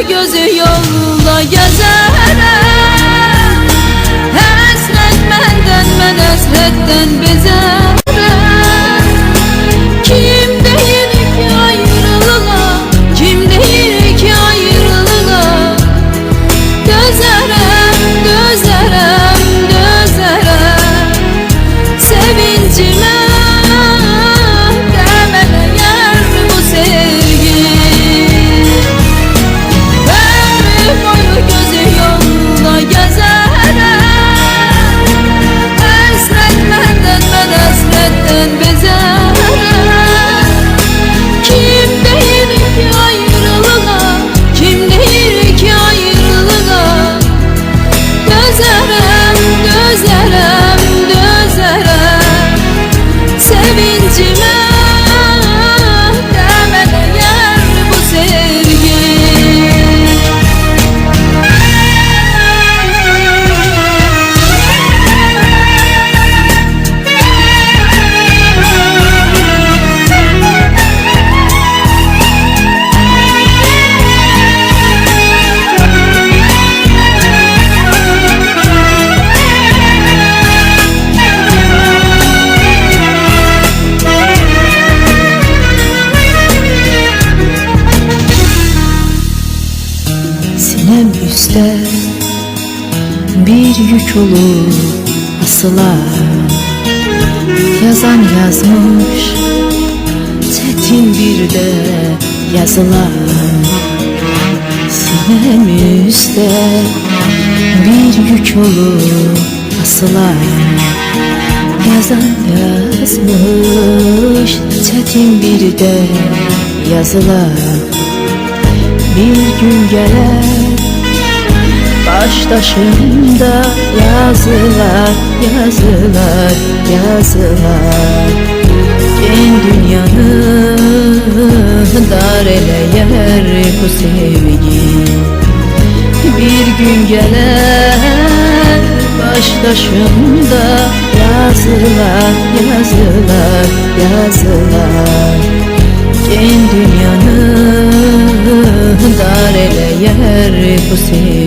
gözü yolda gezerem. Həsrət məndən, mən həsrətdən bezərəm. Kim deyir ki ayrılığa, kim deyir ki ayrılığa, dözərəm, dözərəm, dözərəm. Sevincimə dəmələyər bu sevgi. Ömrü boyu gözü yolda gezərəm. Həsrət məndən, mən həsrətdən bezərəm. Kim deyir ki ayrılığa, kim deyir ki ayrılığa, dözərəm, dözərəm, dözərəm. Sevincimə dəmələyər bu sevgi. Sinem üstte bir yük olup asılar. Yazan yazmış çetin bir de yazılar. Sinem üstte bir yük olup asılar. Yazan yazmış çetin bir de yazılar. Bir gün gelir baştaşımda yazılar, yazılar, yazılar. Gen dünyanı dar eleyer bu sevgi. Bir gün gelir baştaşımda yazılar, yazılar, yazılar. Gen dünyanı dar eleyer bu sevgi.